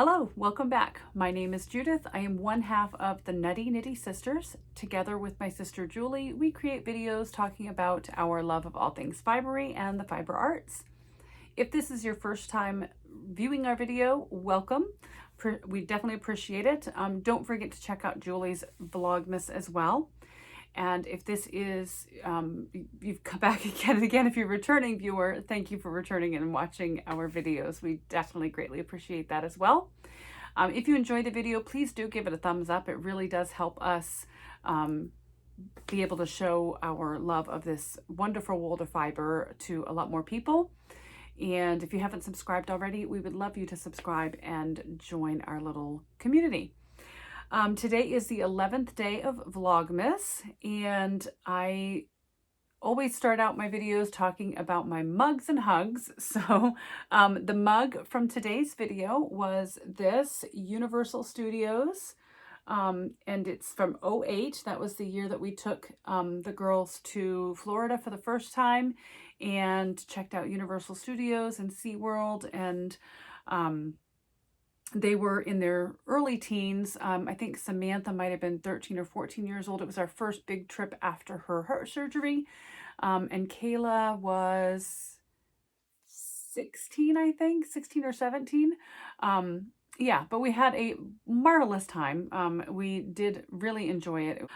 Hello, welcome back. My name is Judith. I am one half of the Nutty Nitty Sisters. Together with my sister Julie, we create videos talking about our love of all things fibery and the fiber arts. If this is your first time viewing our video, welcome. We definitely appreciate it. Don't forget to check out Julie's Vlogmas as well. And if this is, you've come back again and again, if you're a returning viewer, thank you for returning and watching our videos. We definitely greatly appreciate that as well. If you enjoyed the video, please do give it a thumbs up. It really does help us be able to show our love of this wonderful wool to fiber to a lot more people. And if you haven't subscribed already, we would love you to subscribe and join our little community. Today is the 11th day of Vlogmas, and I always start out my videos talking about my mugs and hugs. So the mug from today's video was this Universal Studios, and it's from 2008. That was the year that we took the girls to Florida for the first time and checked out Universal Studios and SeaWorld, and they were in their early teens. I think Samantha might have been 13 or 14 years old. It was our first big trip after her heart surgery. And Kayla was 16, I think, 16 or 17. Yeah, but we had a marvelous time. We did really enjoy it.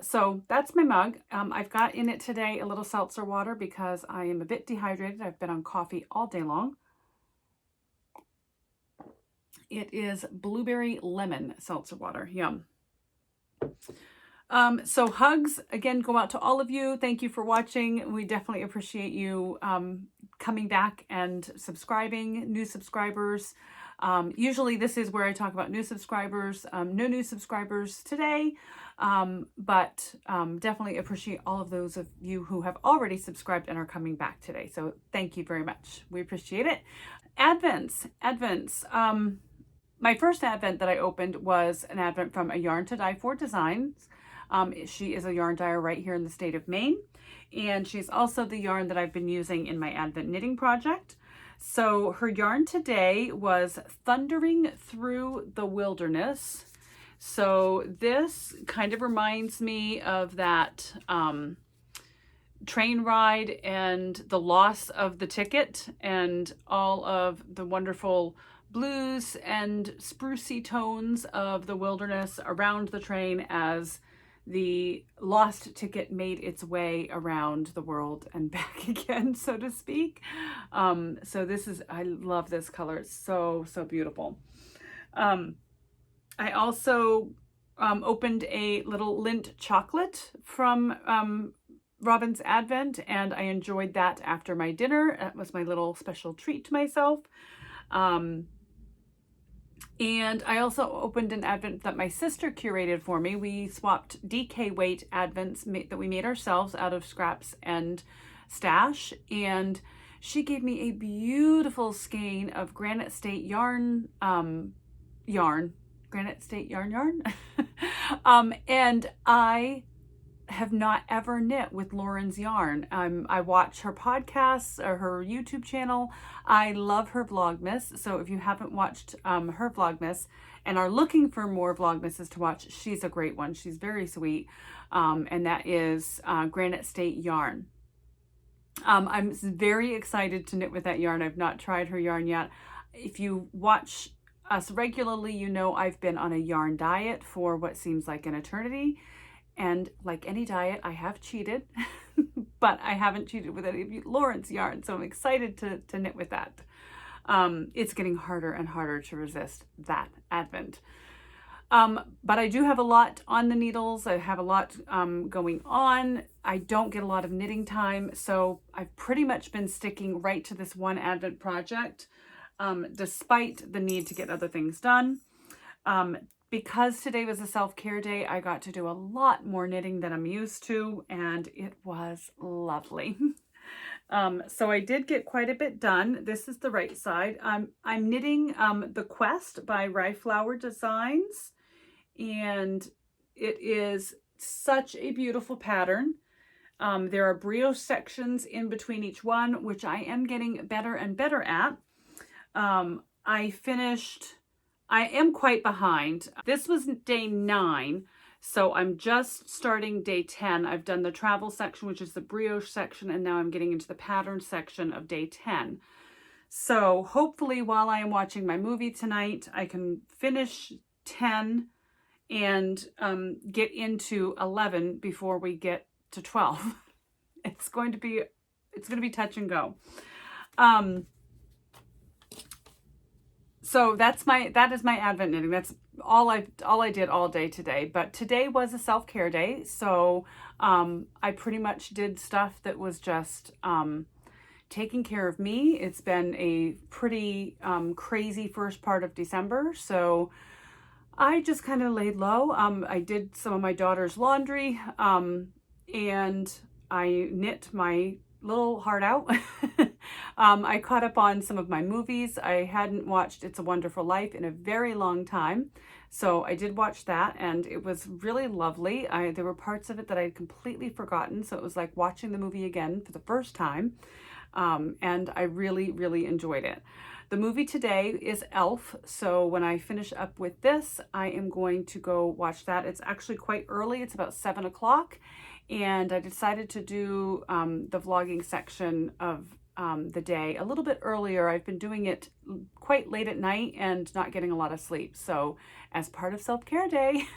So that's my mug. I've got in it today a little seltzer water because I am a bit dehydrated. I've been on coffee all day long. It is blueberry lemon seltzer water. Yum. So hugs, again, go out to all of you. Thank you for watching. We definitely appreciate you coming back and subscribing, new subscribers. Usually this is where I talk about new subscribers. No new subscribers today, but definitely appreciate all of those of you who have already subscribed and are coming back today. So thank you very much. We appreciate it. Advents. My first advent that I opened was an advent from A Yarn to Die For Designs. She is a yarn dyer right here in the state of Maine, and she's also the yarn that I've been using in my advent knitting project. So her yarn today was Thundering Through the Wilderness. So this kind of reminds me of that train ride and the loss of the ticket and all of the wonderful blues and sprucey tones of the wilderness around the train as the lost ticket made its way around the world and back again, so to speak. So this is, I love this color. It's so beautiful. I also opened a little Lindt chocolate from Robin's Advent, and I enjoyed that after my dinner. That was my little special treat to myself. And I also opened an advent that my sister curated for me. We swapped DK weight advents that we made ourselves out of scraps and stash. And she gave me a beautiful skein of Granite State yarn, Granite State yarn. And I have not ever knit with Lauren's yarn. I watch her podcasts or her YouTube channel. I love her Vlogmas. So if you haven't watched her Vlogmas and are looking for more Vlogmases to watch, she's a great one. She's very sweet. And that is Granite State yarn. I'm very excited to knit with that yarn. I've not tried her yarn yet. If you watch us regularly, you know I've been on a yarn diet for what seems like an eternity. And like any diet, I have cheated, but I haven't cheated with any of Lauren's yarn. So I'm excited to knit with that. It's getting harder and harder to resist that advent. But I do have a lot on the needles. I have a lot going on. I don't get a lot of knitting time. So I've pretty much been sticking right to this one advent project, despite the need to get other things done. Because today was a self-care day, I got to do a lot more knitting than I'm used to, and it was lovely. So I did get quite a bit done. This is the right side. I'm knitting The Quest by rhyFlower Designs, and it is such a beautiful pattern. There are brioche sections in between each one, which I am getting better and better at. I finished I am quite behind. This was day 9, so I'm just starting day 10. I've done the travel section, which is the brioche section, and now I'm getting into the pattern section of day 10. So hopefully while I am watching my movie tonight, I can finish 10 and get into 11 before we get to 12. It's going to be touch and go. So that is my Advent knitting. That's all I did all day today. But today was a self-care day, so I pretty much did stuff that was just taking care of me. It's been a pretty crazy first part of December, so I just kind of laid low. I did some of my daughter's laundry, and I knit my little heart out. I caught up on some of my movies. I hadn't watched It's a Wonderful Life in a very long time, so I did watch that, and it was really lovely. There were parts of it that I had completely forgotten, so it was like watching the movie again for the first time, and I really, really enjoyed it. The movie today is Elf, so when I finish up with this, I am going to go watch that. It's actually quite early. It's about 7 o'clock, and I decided to do the vlogging section of the day a little bit earlier. I've been doing it quite late at night and not getting a lot of sleep. So as part of self-care day,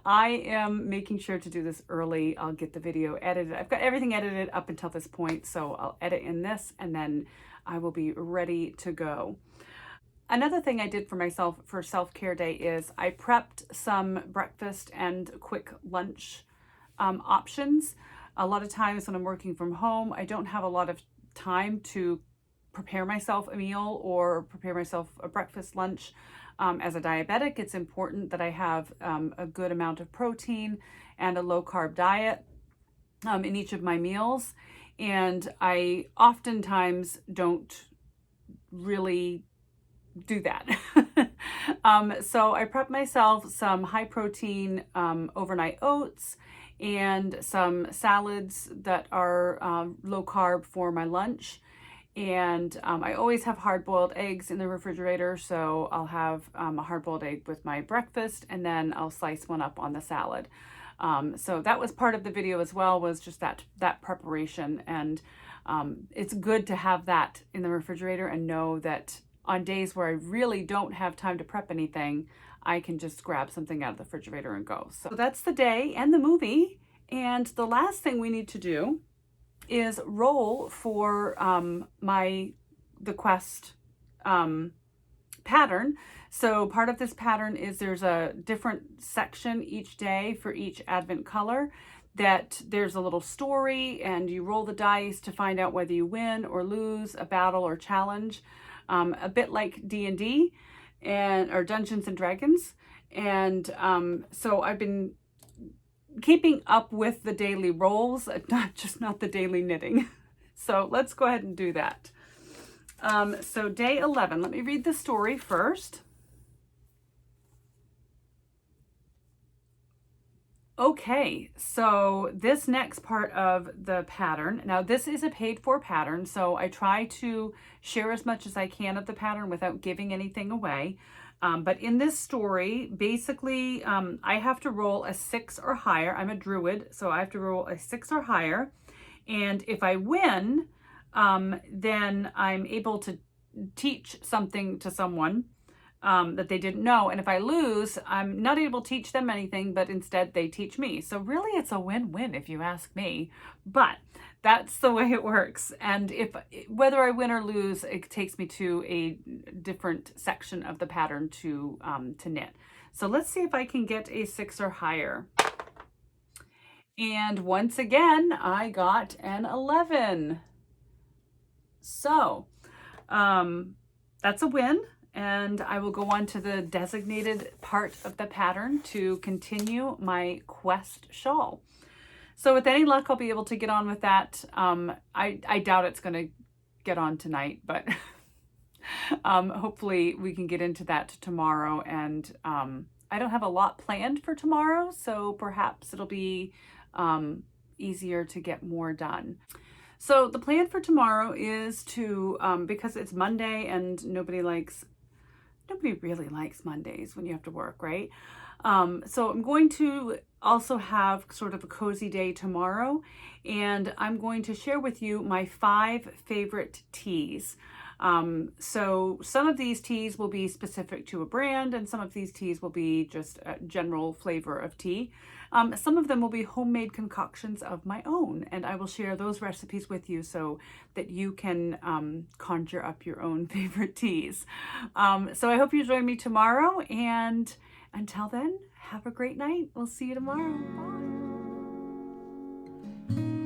I am making sure to do this early. I'll get the video edited. I've got everything edited up until this point, so I'll edit in this and then I will be ready to go. Another thing I did for myself for self-care day is I prepped some breakfast and quick lunch options. A lot of times when I'm working from home, I don't have a lot of time to prepare myself a meal or prepare myself a breakfast, lunch. As a diabetic, it's important that I have a good amount of protein and a low carb diet in each of my meals. And I oftentimes don't really do that. So I prep myself some high protein overnight oats and some salads that are low carb for my lunch. And I always have hard-boiled eggs in the refrigerator, so I'll have a hard-boiled egg with my breakfast, and then I'll slice one up on the salad. So that was part of the video as well, was just that preparation. And it's good to have that in the refrigerator and know that on days where I really don't have time to prep anything, I can just grab something out of the refrigerator and go. So that's the day and the movie. And the last thing we need to do is roll for the quest pattern. So part of this pattern is there's a different section each day for each Advent color, that there's a little story and you roll the dice to find out whether you win or lose a battle or challenge, a bit like D&D or Dungeons and Dragons. And so I've been keeping up with the daily rolls, not the daily knitting. So let's go ahead and do that. So day 11, let me read the story first. Okay, so this next part of the pattern, now this is a paid for pattern, so I try to share as much as I can of the pattern without giving anything away. But in this story, basically, I have to roll a 6 or higher. I'm a druid, so I have to roll a 6 or higher. And if I win, then I'm able to teach something to someone that they didn't know. And if I lose, I'm not able to teach them anything, but instead they teach me. So really it's a win-win if you ask me, but that's the way it works. And whether I win or lose, it takes me to a different section of the pattern to knit. So let's see if I can get a 6 or higher. And once again, I got an 11. So that's a win. And I will go on to the designated part of the pattern to continue my quest shawl. So with any luck, I'll be able to get on with that. I doubt it's going to get on tonight, but hopefully we can get into that tomorrow. And I don't have a lot planned for tomorrow, so perhaps it'll be easier to get more done. So the plan for tomorrow is to, because it's Monday and nobody likes nobody really likes Mondays when you have to work, right? So I'm going to also have sort of a cozy day tomorrow, and I'm going to share with you my 5 favorite teas. So some of these teas will be specific to a brand, and some of these teas will be just a general flavor of tea. Some of them will be homemade concoctions of my own, and I will share those recipes with you so that you can conjure up your own favorite teas. So I hope you join me tomorrow, and until then, have a great night. We'll see you tomorrow. Bye.